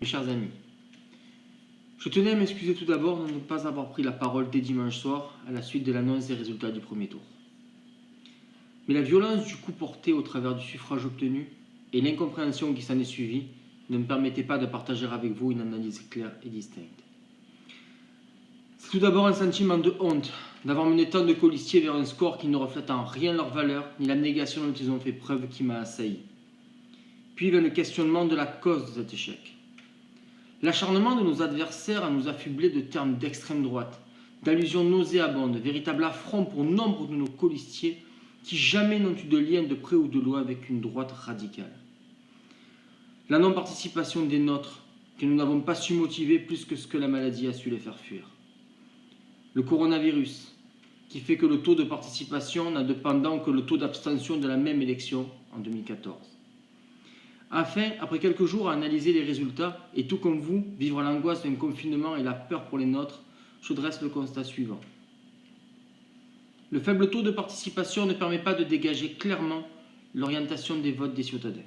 Mes chers amis, je tenais à m'excuser tout d'abord de ne pas avoir pris la parole dès dimanche soir à la suite de l'annonce des résultats du premier tour. Mais la violence du coup porté au travers du suffrage obtenu et l'incompréhension qui s'en est suivie ne me permettaient pas de partager avec vous une analyse claire et distincte. C'est tout d'abord un sentiment de honte d'avoir mené tant de colistiers vers un score qui ne reflète en rien leur valeur ni la négation dont ils ont fait preuve qui m'a assailli. Puis vient le questionnement de la cause de cet échec. L'acharnement de nos adversaires à nous affubler de termes d'extrême droite, d'allusions nauséabondes, véritable affront pour nombre de nos colistiers qui jamais n'ont eu de lien de près ou de loin avec une droite radicale. La non-participation des nôtres, que nous n'avons pas su motiver plus que ce que la maladie a su les faire fuir. Le coronavirus, qui fait que le taux de participation n'a de pendant que le taux d'abstention de la même élection en 2014. Enfin, après quelques jours à analyser les résultats et tout comme vous, vivre l'angoisse d'un confinement et la peur pour les nôtres, je dresse le constat suivant. Le faible taux de participation ne permet pas de dégager clairement l'orientation des votes des citadins.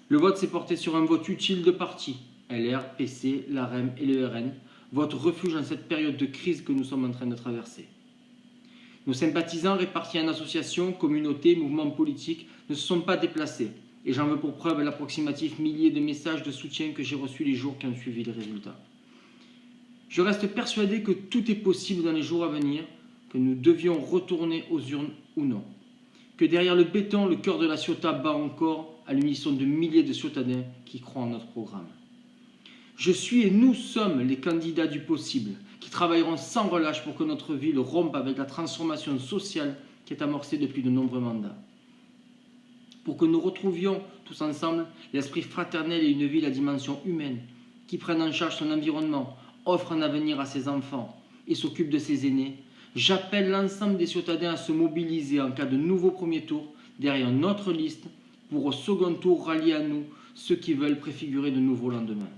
Le vote s'est porté sur un vote utile de partis, LR, PC, l'AREM et le RN, vote refuge en cette période de crise que nous sommes en train de traverser. Nos sympathisants répartis en associations, communautés, mouvements politiques ne se sont pas déplacés. Et j'en veux pour preuve l'approximatif millier de messages de soutien que j'ai reçus les jours qui ont suivi les résultats. Je reste persuadé que tout est possible dans les jours à venir, que nous devions retourner aux urnes ou non. Que derrière le béton, le cœur de la Ciotat bat encore à l'unisson de milliers de Ciotadins qui croient en notre programme. Je suis et nous sommes les candidats du possible, qui travailleront sans relâche pour que notre ville rompe avec la transformation sociale qui est amorcée depuis de nombreux mandats. Pour que nous retrouvions tous ensemble l'esprit fraternel et une ville à dimension humaine, qui prenne en charge son environnement, offre un avenir à ses enfants et s'occupe de ses aînés, j'appelle l'ensemble des Ciotadins à se mobiliser en cas de nouveau premier tour derrière notre liste pour au second tour rallier à nous ceux qui veulent préfigurer de nouveaux lendemains.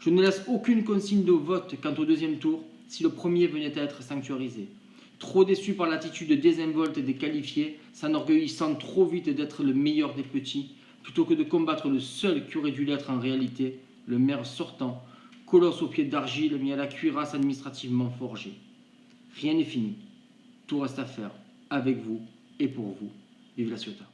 Je ne laisse aucune consigne de vote quant au deuxième tour si le premier venait à être sanctuarisé. Trop déçu par l'attitude désinvolte des qualifiés, s'enorgueillissant trop vite d'être le meilleur des petits, plutôt que de combattre le seul qui aurait dû l'être en réalité, le maire sortant, colosse aux pieds d'argile mis à la cuirasse administrativement forgée. Rien n'est fini. Tout reste à faire, avec vous et pour vous. Vive la Ciotat.